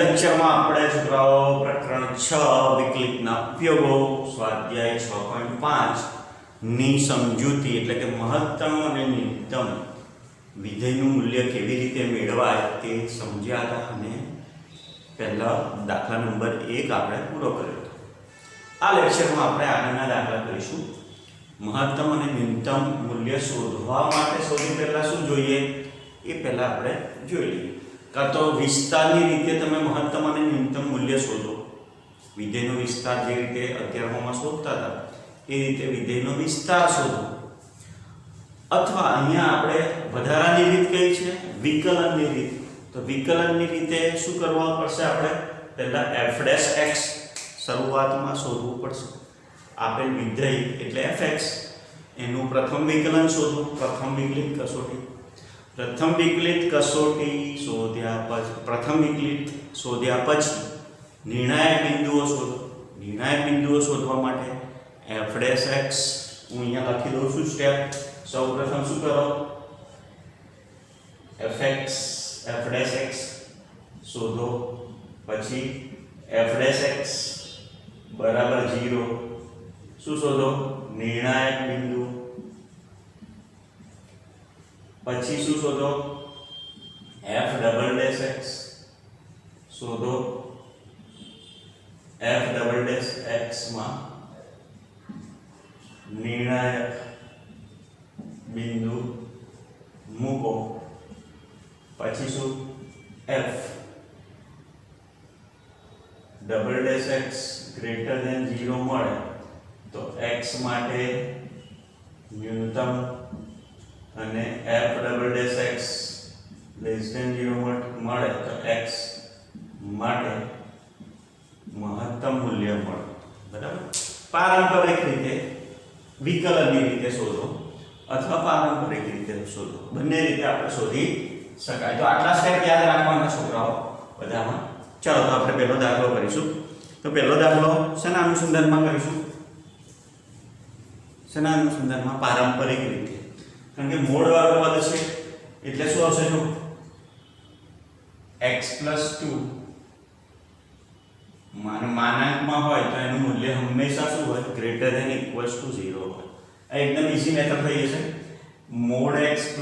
લેક્ચરમાં આપણે છોકરાઓ પ્રકરણ 6 વિકલિતના ઉપયોગો સ્વાધ્યાય 6.5 ની સમજૂતી એટલે કે મહત્તમ અને ન્યૂનતમ વિધેયનું મૂલ્ય કેવી રીતે મેળવાય તે સમજ્યા હતા અને પહેલા દાખલા નંબર 1 આપણે પૂરો કર્યો હતો. આ લેક્ચરમાં આપણે આગળના દાખલા કરીશું. મહત્તમ અને ન્યૂનતમ મૂલ્ય શોધવા માટે સૌથી પહેલા શું જોઈએ એ પહેલા આપણે જોઈ લઈએ. કાં તો વિસ્તારની રીતે તમે મહત્તમ અને ન્યૂનતમ મૂલ્ય શોધો. વિધેયનો વિસ્તાર જે રીતે 11માં શોધતા હતા એ રીતે વિધેયનો વિસ્તાર શોધો. અથવા અહીંયા આપણે વધારાની રીત કઈ છે? વિકલનની રીત. તો વિકલનની રીતે શું કરવા પડશે? આપણે પહેલા f' શરૂઆતમાં શોધવું પડશે. આપેલ વિધેય એટલે fx એનું પ્રથમ વિકલન શોધો. પ્રથમ વિકલિત કસોટી શોધ્યા પછી નિર્ણાયક બિંદુઓ શોધો. નિર્ણાયક બિંદુઓ શોધવા માટે f' હું અહીંયા લખી દઉં છું સ્ટેપ. સૌપ્રથમ શું કરો? f' શોધો. પછી f' બરાબર 0 શું શોધો? નિર્ણાયક બિંદુ. પછી શું શોધો? f' શોધો. f' માં નિર્ણાયક બિંદુ મૂકો. પછી શું? f greater than 0 મળે તો x માટે ન્યૂનતમ અને f less than 0 મળે તો x માટે મહત્તમ મૂલ્ય મળે. બરાબર. પારંપરિક રીતે વિકલનની રીતે શોધો અથવા પારંપરિક રીતે શોધો. બંને રીતે આપણે શોધી શકાય. તો આટલા સ્ટેપ યાદ રાખવાના છોકરાઓ બધામાં. ચાલો તો આપણે પહેલો દાખલો કરીશું. તો પહેલો દાખલો શેના અનુસંધાનમાં કરીશું? શેના અનુસંધાનમાં? પારંપરિક રીતે. કારણ કે મોડવાળો પદ છે એટલે શું આવશે? જો x + 2 માનાંકમાં હોય તો એનું મૂલ્ય હંમેશા શું હોય? ગ્રેટર ધેન ઇક્વલ્સ ટુ 0 હોય. આ એકદમ ઈઝી મેથડ થઈ જશે. Mod x +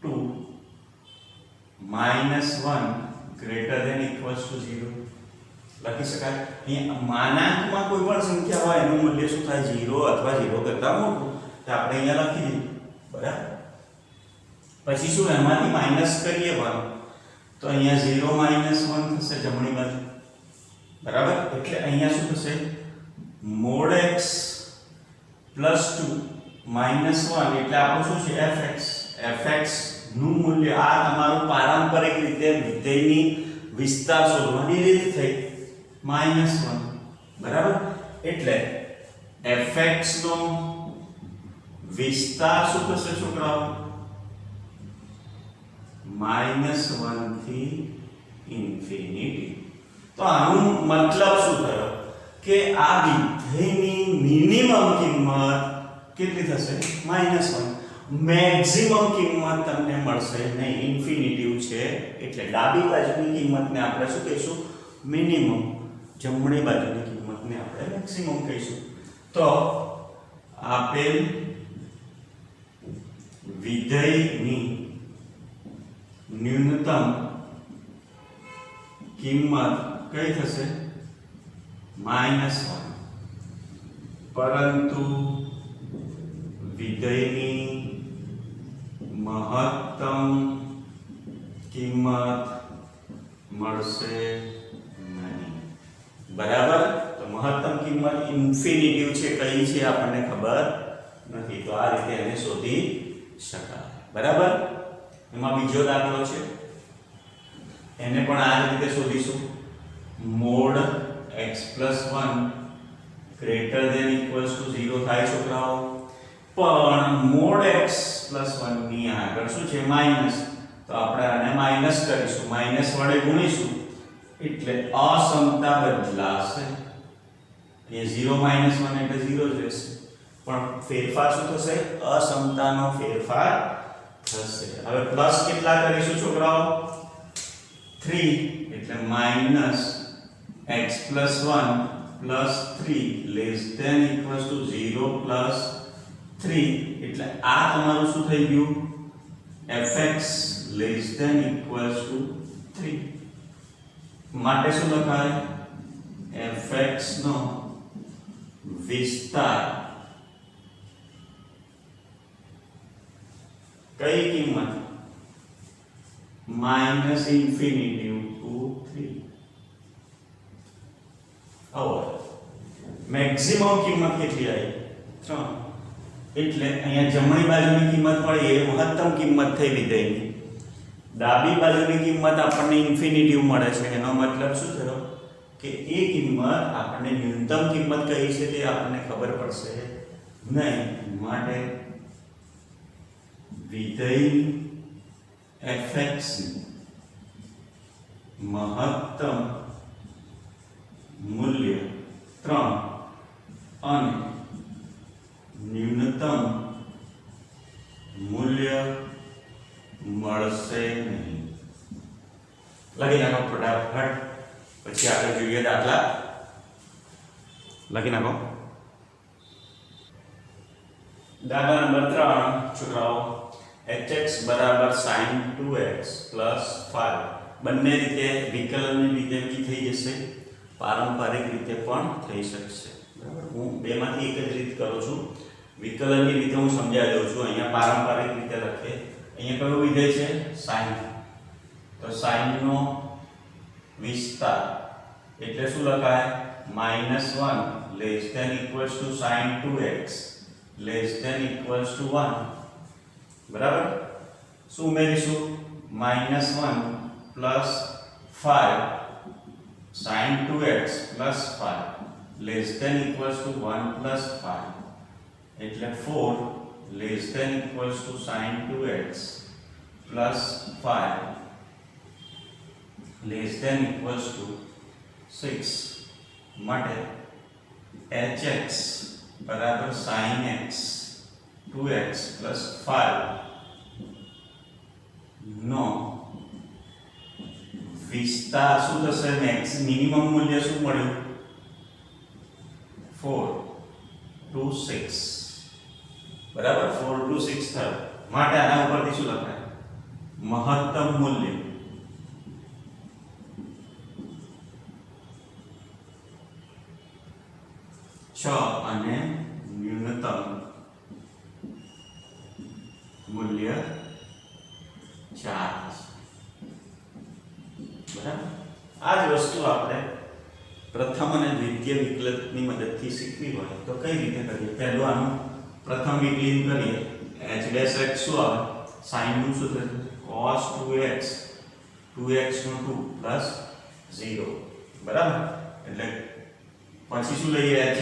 2 -1 greater than equals to 0 લખી શકાય. અહીંયા માનાંકમાં કોઈ પણ સંખ્યા હોય એનું મૂલ્ય શું થાય? 0 અથવા 0 કરતા મોટું. તો આપણે અહીંયા લખી દીધું. બરાબર. પછી શું? એમાંથી માઈનસ કરીએ 1 તો અહીંયા 0 - 1 થશે જમણી બાજુ. બરાબર. એટલે અહીંયા શું થશે? મોડ x + 2 -1 એટલે આપણું શું છે? fx નું મૂલ્ય. આ તમારું પારંપરિક રીતે વિધેયની વિસ્તાર શોધવાની રીત થઈ. -1. બરાબર. એટલે fx નો વિસ્તાર શું થશે છોકરાઓ? -1 થી ઇન્ફિનિટી. તો આનું મતલબ શું થયો? કે આ વિધેયની મિનિમમ કિંમત કેટલી થશે? -1. મેક્સિમમ કિંમત તમને મળશે નહીં. ઇન્ફિનિટિવ છે એટલે ડાબી બાજુની કિંમતને આપણે શું કહીશું? મિનિમમ. જમણી બાજુની કિંમતને આપણે મેક્સિમમ કહીશું. તો આપેલ વિધેયની ન્યૂનતમ કિંમત કઈ થશે? -1. પરંતુ વિધેયની મહત્તમ કિંમત મળશે નહીં. બરાબર. તો મહત્તમ કિંમત ઇન્ફિનિટિવ છે. કઈ છે આપણને ખબર નથી. તો આ રીતે એને શોધી શકાય. બરાબર. એમાં બીજો દાખલો છે એને પણ આ જ રીતે શોધીશું. Mod x + 1 greater than equals to 0 થાય છોકરાઓ. પણ મોડ x + 1 ની આગળ શું છે? માઈનસ. તો આપણે આને માઈનસ કરીશું. માઈનસ વડે ગુણીશું એટલે અસમતા બદલાશે. એ 0 - 1 એટલે 0 જ રહેશે. પણ ફેરફાર શું થશે? અસમતાનો ફેરફાર થશે. હવે પ્લસ કેટલા કરીશું છોકરાઓ? 3 3 એટલે minus x plus 1 plus 3 less than equals to 0 plus 3 એટલે આ તમારું શું થઈ ગયું fx less than equals to 3 માટે શું લખાય fx નો વિસ્તાર કઈ કિંમત માઇનસ ઇન્ફિનિટી ટુ 3 હવે મેક્સિમમ કિંમત કેટલી આવી 3 એટલે અહીંયા જમણી બાજુની કિંમત મળી એ મહત્તમ કિંમત થઈ વિધેયની ડાબી બાજુની કિંમત આપણને ઇન્ફિનિટી મળે છે એનો મતલબ શું થયો કે એ કિંમત આપણને ન્યૂનતમ કિંમત કઈ છે તે આપણને ખબર પડશે નહીં માટે વિધેય fx મહત્તમ મૂલ્ય 3 અને ન્યૂનતમ મૂલ્ય મળશે નહીં લખી નાખો ફટાફટ પછી આગળ જોઈએ દાખલા લખી નાખો દાખલા નંબર 3 છોકરાઓ hx બરાબર sin 2x 5 બંને રીતે વિકલનની રીતે બી થઈ જશે પારંપરિક રીતે પણ થઈ શકશે બરાબર હું બેમાંથી એક જ રીત કરું છું વિકલનની રીતે હું સમજાવી દઉં છું અહીંયા પારંપરિક રીતે લખે અહીંયા કયું વિધેય છે sin તો sin નો વિસ્તાર એટલે શું લખાય -1 less than equals to sin 2x less than equals to 1 બરાબર શું ઉમેરીશું -1 plus 5 sin 2x plus 5 less than equals to 1 plus 5 એટલે 4 less than equals to sin 2x plus 5 less than equals to 6 માટે hx બરાબર sin x 2x plus 5 નો વિસ્તાર શું થશે max minimum મૂલ્ય શું મળ્યું 4 to 6 બરાબર 4 to 6 થયું માટે આના ઉપરથી શું લખાય મહત્તમ મૂલ્ય અને ન્યૂનતમ મૂલ્ય 4 બરાબર આ જ વસ્તુ આપણે પ્રથમ અને દ્વિતીય વિકલનની મદદથી શીખવી હોય તો કઈ રીતે કરીએ પહેલું આનું પ્રથમ વિકલન કરીએ h ડેશ x શું આવે sin નું શું થશે cos 2x 2x નો 2 પ્લસ 0 બરાબર એટલે પછી શું લઈએ h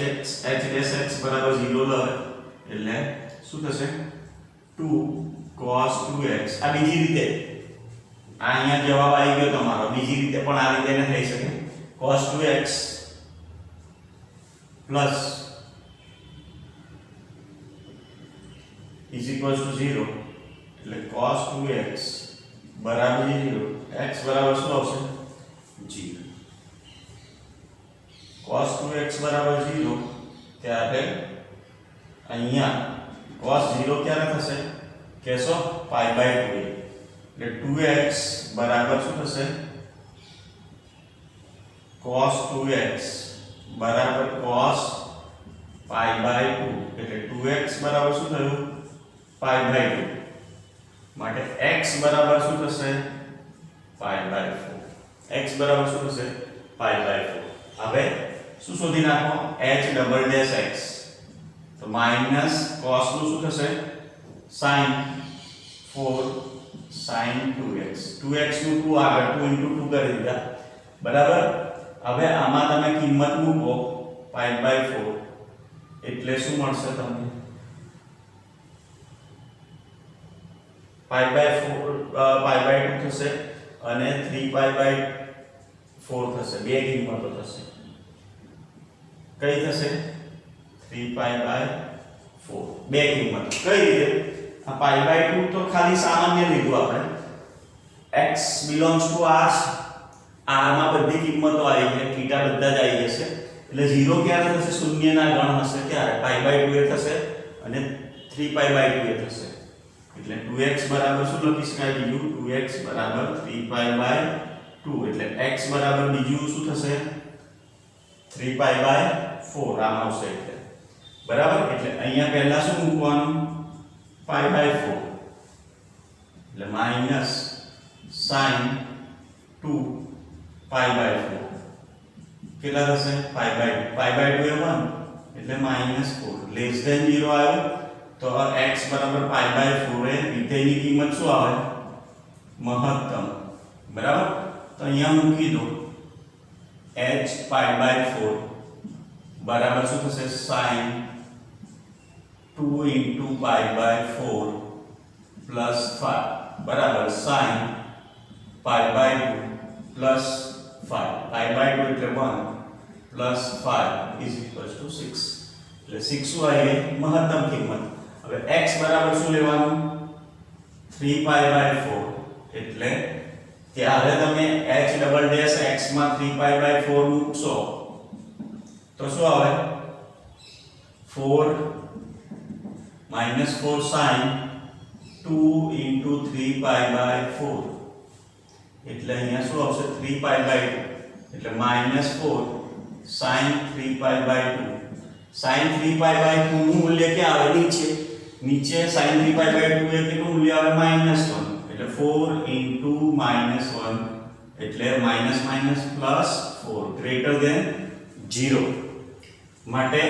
ડેશ x બરાબર 0 લે એટલે શું થશે 2 cos 2x આ બીજી રીતે આ અહીંયા જવાબ આવી ગયો તમારો બીજી રીતે પણ આ રીતે ને થઈ શકે cos 2x plus is equals to 0 એટલે cos 2x બરાબર 0 x બરાબર શું આવશે 0 cos 2x બરાબર 0 ત્યારે અહીંયા cos 0 ક્યારે થશે કેસો pi by 2 એટલે 2x બરાબર શું થશે cos 2x બરાબર cos pi by 2 એટલે 2x બરાબર શું થયું pi by 2 માટે x બરાબર શું થશે pi by 4 x બરાબર શું થશે pi by 4 હવે શું શોધી નાખો h ડબલ ડેશ x તો માઈનસ cos નું શું થશે sin 4 sin 2x 2x નું 2 આગળ 2 into 2 કરી દીધા બરાબર હવે આમાં તમે કિંમત મૂકો pi by 4 એટલે શું મળશે તમને pi by 2 થશે અને 3 pi by 4 થશે બે કિંમતો થશે કઈ થશે 3 pi by 4 બે કિંમત કઈ રીતે આ pi by 2 તો ખાલી સામાન્ય લીધું આપણે x belongs to r r માં બધી કિંમતો આવી છે, થીટા બધા જ આવી જશે એટલે 0 ક્યારે થશે? શૂન્યના ગણ હશે ત્યારે π/2 એ થશે અને 3π/2 એ થશે એટલે 2x બરાબર શું લખી શકાય? બીજું 2x બરાબર 3π/2 એટલે x બરાબર બીજું શું થશે? 3π/4 આમ આવશે એટલે બરાબર. એટલે અહીંયા પહેલા શું મૂકવાનું? π/4 એટલે માઈનસ sin 2π/4 કેટલા થશે? π/2 એ 1 એટલે -4 લેસ ધેન 0 આવ્યો તો x બરાબર π/4 એ વિધેયની કિંમત શું આવે? મહત્તમ બરાબર. તો અહીંયા મૂકી દો h π/4 બરાબર શું થશે? sin 2 * π/4 પ્લસ 5 બરાબર sin π/2 પ્લસ 5 π/2 એટલે 1 પ્લસ 5 = 6 એટલે 6 શું આવી? મહત્તમ કિંમત. હવે x બરાબર શું લેવાનું? 3π/4 એટલે ત્યારે તમે h ડબલ ડેશ x માં 3π/4 મૂકશો તો શું આવે? 4 sin 2 * 3π/4 એટલે અહીંયા શું આવશે? 3π/2 એટલે -4 sin 3π/2 sin 3π/2 નું મૂલ્ય ક્યાં આવે? નીચે sin 3π/2 એ કેટલું મૂલ્ય આવે? -1 એટલે 4 * -1 એટલે -4 ગ્રેટર ધેન 0 માટે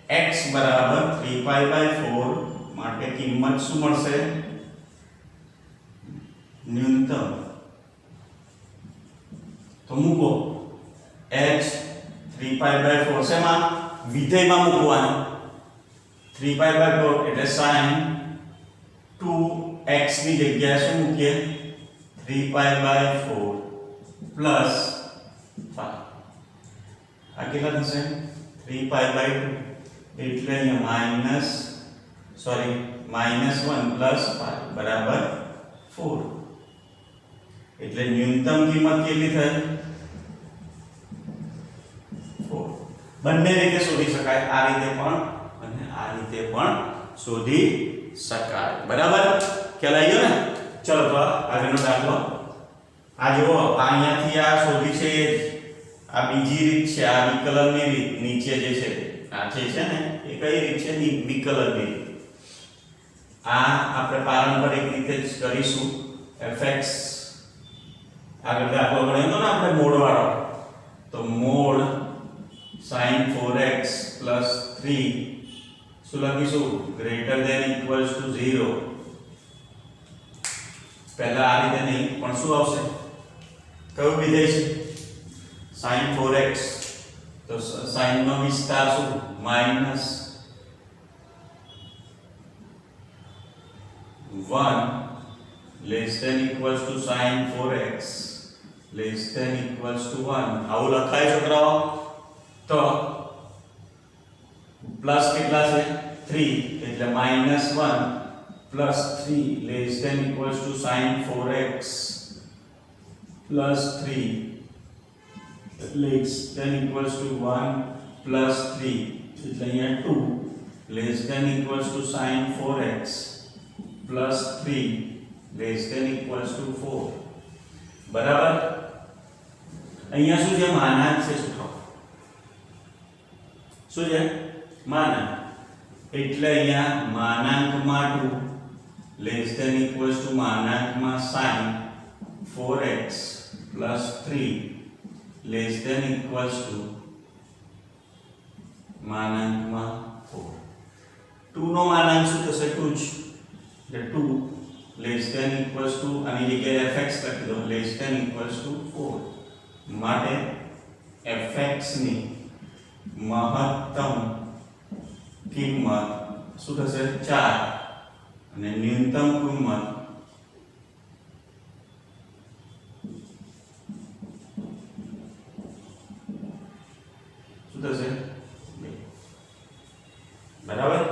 x બરાબર 3π/4 માટે કિંમત શું મળશે? ન્યૂનતમ. તો મૂકો h 3π/4 શેમાં? વિધેયમાં મૂકવાનું 3π/4 એટલે sin 2x ની જગ્યાએ શું મૂકીએ? 3π/4 પ્લસ 5 આ કેટલા થશે? 3π/2 એટલે અહીંયા -1 પ્લસ 5 બરાબર 4 એટલે ન્યૂનતમ કિંમત કેટલી થઈ? 4. બંને રીતે શોધી શકાય, આ રીતે પણ અને આ રીતે પણ શોધી શકાય બરાબર. ખ્યાલ આવી ગયો ને? ચલો તો આગળનો દાખલો આ જુઓ. આ અહીંયાથી આ શોધી છે આ બીજી રીત છે, આ વિકલનની રીત. નીચે જે છે આ જે છે ને એ કઈ રીત છે? વિકલનની રીત. આ આપણે પારંપરિક રીતે જ કરીશું. fx આગળ દાખલો ગણ્યો તો ને આપણે મોડ વાળો, તો મોડ sin 4x + 3 શું લખીશું? Greater than equals to 0. પહેલા આ રીતે નહીં પણ શું આવશે? કયું વિધેય છે? sin 4x તો sin નો વિસ્તાર શું? -1 less than equals to sin 4x less than equals to 1 આવું લખાય છોકરાઓ. તો પ્લસ કેટલા છે? 3 એટલે -1 plus 3 less than equals to sin 4x plus 3 less than equals to 1 plus 3 એટલે અહીંયા 2 less than equals to sin 4x plus 3 less than equals to 4 બરાબર. અહીંયા શું છે? માનાંક છે છોકરાઓ. શું છે? માનાંક. એટલે અહીંયા માનાંકમાં 2 less than equals to માનાંકમાં sin 4x plus 3 less than equals to માનાંકમાં 4. 2 નો માનાંક શું થશે? 2 જ. એટલે 2 less than equals to આની જગ્યાએ fx લખી દો less than equals to 4 માટે fx ની મહત્તમ કિંમત શું થશે? 4 અને ન્યૂનતમ કિંમત શું થશે? 2 બરાબર.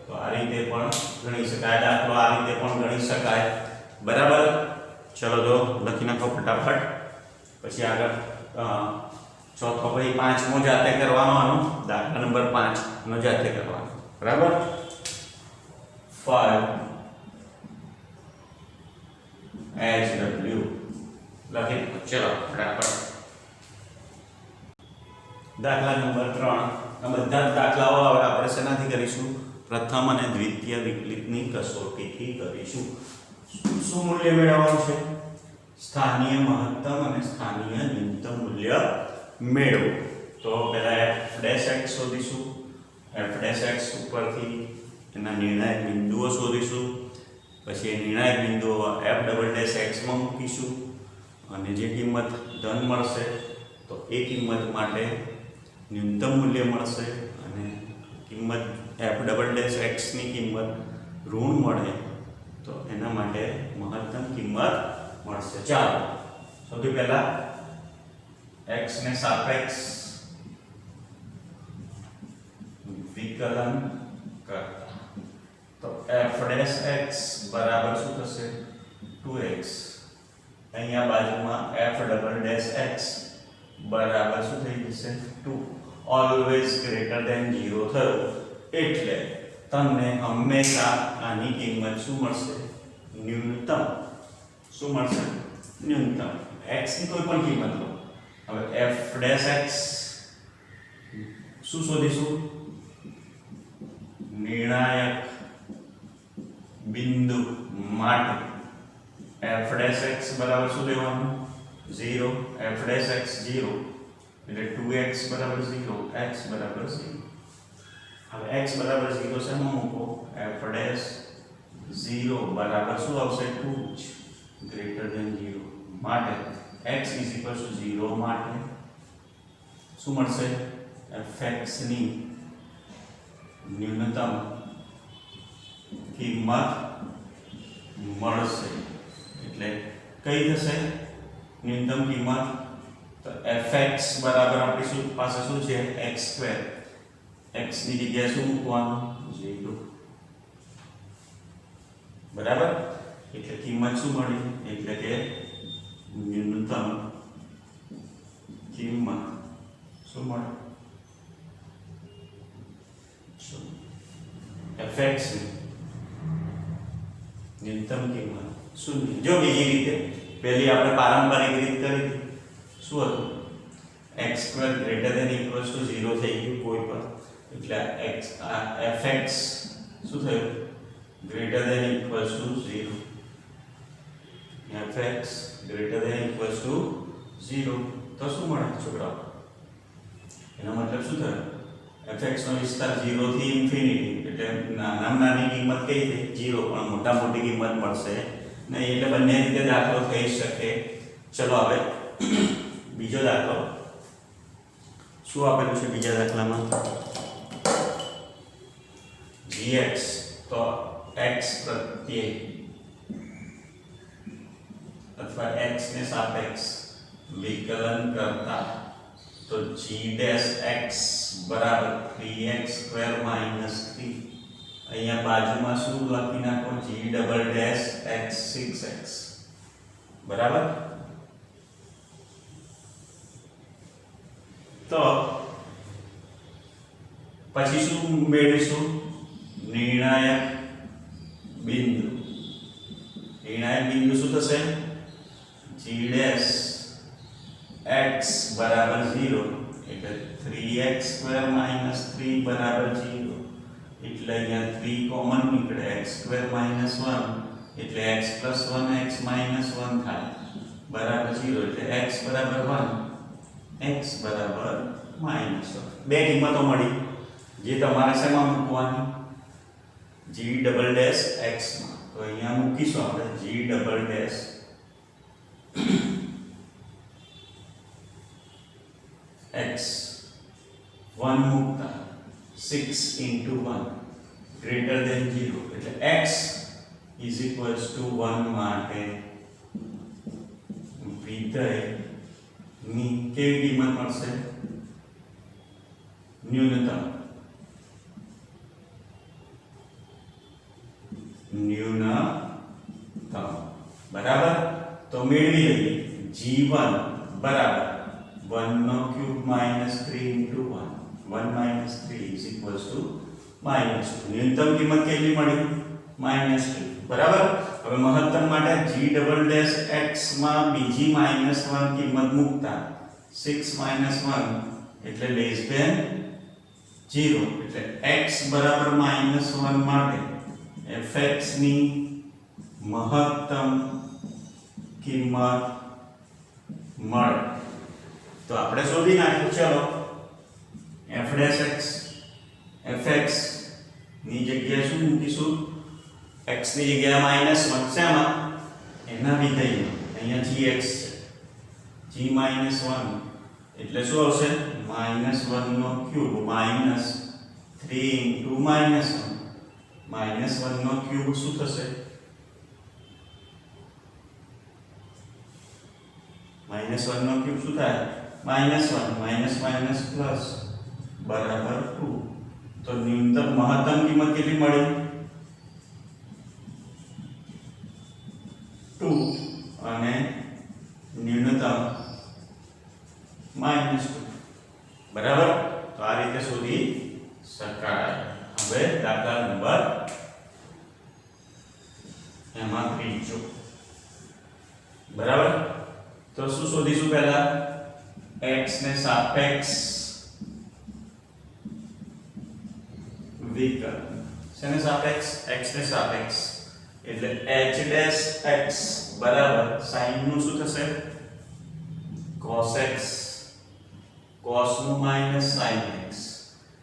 તો આ રીતે પણ ગણી શકાય દાખલો, આ રીતે પણ ગણી શકાય બરાબર. ચલો તો લખી નાખો ફટાફટ પછી આગળ ચોથો પછી પાંચમો જાતે કરવાનો આનો દાખલા નંબર 5 નો જાતે કરવાનો બરાબર 5 HW લખી દો ચલો ફટાફટ દાખલા નંબર 3 આ બધા જ દાખલાઓ હવે આપણે શેનાથી કરીશું પ્રથમ અને દ્વિતીય વિકલિતની કસોટીથી કરીશું શું મૂલ્ય મેળવવાનું છે સ્થાનીય મહત્તમ અને સ્થાનીય ન્યૂનતમ મૂલ્ય મેળવો તો પહેલા f' શોધીશું f' ઉપરથી એના નિર્ણાયક બિંદુઓ શોધીશું પછી એ નિર્ણાયક બિંદુઓ f" માં મૂકીશું અને જે કિંમત ધન મળશે તો એ કિંમત માટે ન્યૂનતમ મૂલ્ય મળશે અને કિંમત f" ની કિંમત ઋણ મળે તો એના માટે મહત્તમ કિંમત મળશે ચાલો સૌથી પહેલા x ને સાપેક્ષ વિકલન કરતા તો f' બરાબર શું થશે 2x અહીંયા બાજુમાં f" બરાબર શું થઈ જશે 2 ઓલવેઝ ગ્રેટર ધેન 0 થયું એટલે તમને હંમેશા આની કિંમત શું મળશે ન્યૂનતમ શું મળશે ન્યૂનતમ x ની કોઈ પણ કિંમત લો હવે f' શું શોધીશું નિર્ણાયક બિંદુ માટે f' બરાબર શું લેવાનું 0 f' 0 એટલે 2x બરાબર 0 x બરાબર 0 હવે x બરાબર 0 છે એમાં મૂકો f' 0 બરાબર શું આવશે 2 ગ્રેટર ધેન 0 માટે x 0 માટે શું મળશે fx ની ન્યૂનતમ કિંમત મળશે એટલે કઈ થશે ન્યૂનતમ કિંમત તો fx બરાબર આપણી શું પાસે શું છે x² x ની જગ્યાએ શું મૂકવાનું 0 બરાબર એટલે કિંમત શું મળી એટલે કે ન્યૂનતમ કિંમત શું મળે fx ની ન્યૂનતમ કિંમત શૂન્ય જો બીજી રીતે પહેલી આપણે પારંપરિક રીત કરી શું હતું x² > 0 થઈ ગયું કોઈ પણ એટલે x fx શું થયું greater than equals to 0 fx greater than equals to 0 તો શું મળે છોકરાઓ એનો મતલબ શું થયો fx નો વિસ્તાર 0 થી ઇન્ફિનિટી એટલે નાનામાં નાની કિંમત કઈ થઈ 0 પણ મોટા મોટી કિંમત મળશે નહીં એટલે બંને રીતે દાખલો થઈ શકે ચલો હવે બીજો દાખલો શું આપેલું છે બીજા દાખલામાં gx તો x પ્રત્યય અથવા x ને સાપેક્ષ વિકલન કરતા તો g' બરાબર 3x² - 3 અહીંયા બાજુમાં શું લખી નાખો g" x 6x બરાબર તો પછી શું મેળવીશું નિર્ણાયક બિંદુ શું થશે g' x બરાબર 0 એટલે 3x² - 3 બરાબર 0 એટલે અહીંયા 3 કોમન નીકળે x² - 1 એટલે x + 1 x - 1 થાય બરાબર 0 એટલે x બરાબર 1 x બરાબર -1 બે કિંમતો મળી જે તમારે શેમાં મૂકવાની g" x માં તો અહીંયા મૂકીશું આપણે g" x 1 મૂકતા 6 * 1 greater than 0 એટલે x = 1 માટે વિધેય ની કેવી કિંમત મળશે ન્યૂનતમ બરાબર તો મેળવી લઈએ g1 બરાબર 1 નો cube minus 3 into 1. 1 minus 3 is equals to minus 2. ન્યૂનતમ કિંમત કેટલી મળી? minus 2. બરાબર. હવે મહત્તમ માટે g ડબલ ડેશ x માં બીજી -1 કિંમત મૂકતા 6 minus 1 એટલે લેસ ધેન 0 એટલે x બરાબર -1 માટે fx ની મહત્તમ કિંમત મળે. તો આપણે શોધી નાખ્યું. ચલો f dash x fx ની જગ્યાએ શું મૂકીશું? x ની જગ્યાએ -1 શેમાં? એના વિધેય અહીંયા gx છે. g -1 એટલે શું આવશે? -1 નો ક્યુબ minus 3 into -1. -1 નો ક્યુબ શું થશે? -1 નો ક્યુબ શું થાય? -1 માઇનસ માઇનસ પ્લસ બરાબર 2. તો ન્યૂનતમ મહત્તમ કિંમત કેટલી મળી? 2 અને ન્યૂનતમ -2. બરાબર. તો આ રીતે શોધી શકાય. હવે દાખલા નંબર એમાં ત્રીજો. બરાબર. તો શું શોધીશું? પહેલા x ને સાપેક્ષ વિકલ. શેને સાપેક્ષ? x ને સાપેક્ષ એટલે h dash x બરાબર sin નું શું થશે? cos x. cos નું minus sin x.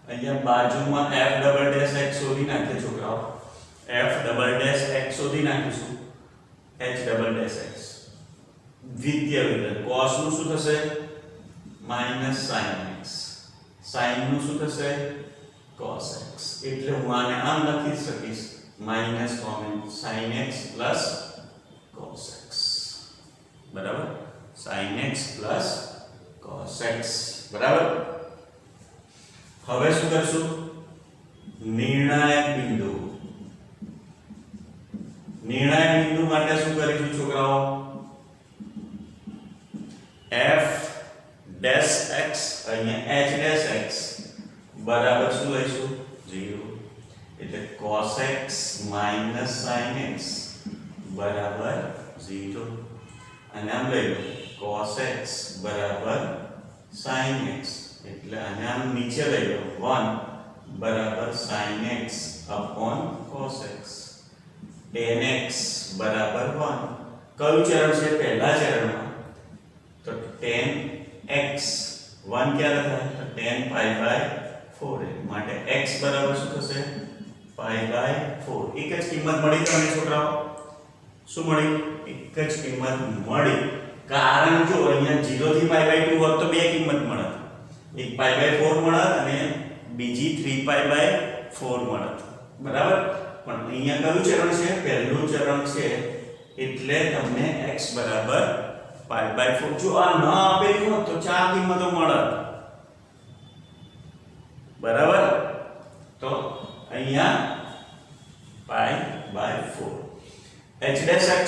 અહીંયા બાજુમાં f ડબલ ડેશ x શોધી નાખીએ છોકરાઓ. f ડબલ ડેશ x શોધી નાખીશું. h ડબલ ડેશ x દ્વિતીય વિકલ. cos નું શું થશે? minus sin x. sin નું શું થશે? cos x. એટલે હું આને આમ લખી શકીશ minus common sin x plus cos x. બરાબર. sin x plus cos x. બરાબર. હવે શું કરશું? નિર્ણાયક બિંદુ. નિર્ણાયક બિંદુ માટે શું કરીશું છોકરાઓ? f dash x અહીંયા h dash x બરાબર શું લઈશું? 0. એટલે cos x minus sin x બરાબર 0. અને આમ લઈ લો cos x બરાબર sin x એટલે આને આમ નીચે લઈ લો 1 બરાબર sin x upon cos x. tan x બરાબર 1. કયું ચરણ છે? પહેલા ચરણમાં. તો tan x 1 ક્યારે થાય? તો tan pi by 4 માટે x બરાબર શું થશે? pi by 4. એક જ કિંમત મળી તમને છોકરાઓ. શું મળી? એક જ કિંમત મળી. કારણ જો અહીંયા 0 થી pi by 2 હોત તો બે કિંમત મળત. એક pi by 4 મળત અને બીજી 3 pi by 4 મળત. બરાબર. પણ અહીંયા કયું ચરણ છે? પહેલું ચરણ છે એટલે તમને x બરાબર pi by 4. જો આ ન આપેલું હોત તો ચાર કિંમતો મળત. બરાબર. તો અહીંયા pi by 4. h dash x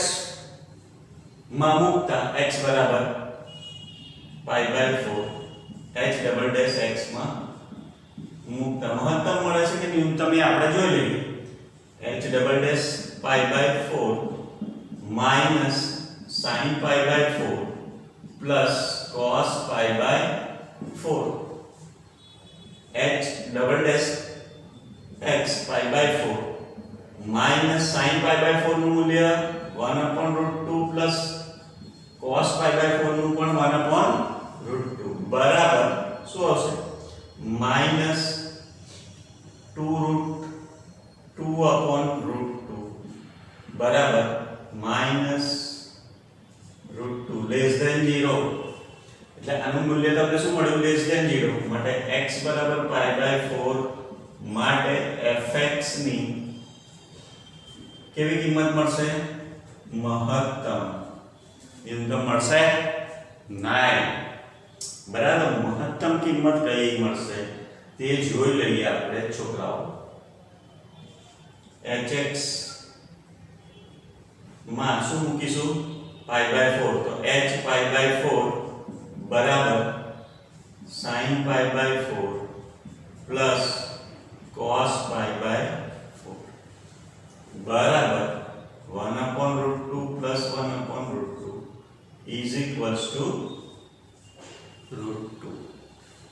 માં મૂકતા x બરાબર pi by 4. h double dash x માં મૂકતા મહત્તમ મળે છે કે ન્યૂનતમ એ આપણે જોઈ લઈએ. h double dash pi by 4 minus sin pi by 4 plus cos pi by 4. h double dash x pi by 4 minus sin pi by 4 નું મૂલ્ય 1/√2 plus cos pi by 4 નું પણ 1/√2 બરાબર શું આવશે? minus 2√2 બરાબર minus √2 less than 0. એટલે આનું મૂલ્ય તમને શું મળ્યું? less than 0. માટે x બરાબર pi by 4 માટે fx ની કેવી કિંમત મળશે? મહત્તમ. ન્યૂનતમ મળશે નહીં. બરાબર. મહત્તમ કિંમત કઈ મળશે તે જોઈ લઈએ આપણે છોકરાઓ. hx માં શું મૂકીશું? pi by 4. તો h pi by 4 બરાબર sin pi by 4 plus cos pi by 4 બરાબર 1/√2 plus 1/√2 is equals to √2.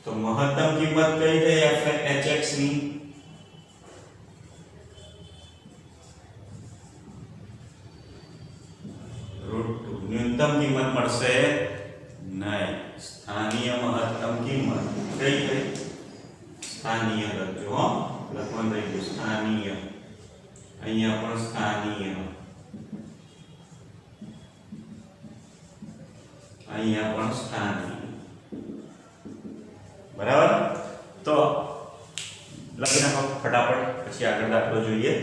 તો મહત્તમ કિંમત કઈ થઈ fx ની √2. ન્યૂનતમ કિંમત મળશે નહીં. સ્થાનીય મહત્તમ કિંમત કઈ કઈ સ્થાનીય લખજો હો લખવાનું રહી ગયું સ્થાનીય અહીંયા પણ સ્થાનીય અહીંયા પણ સ્થાનીય બરાબર. તો લખી નાખો ફટાફટ પછી આગળ દાખલો જોઈએ.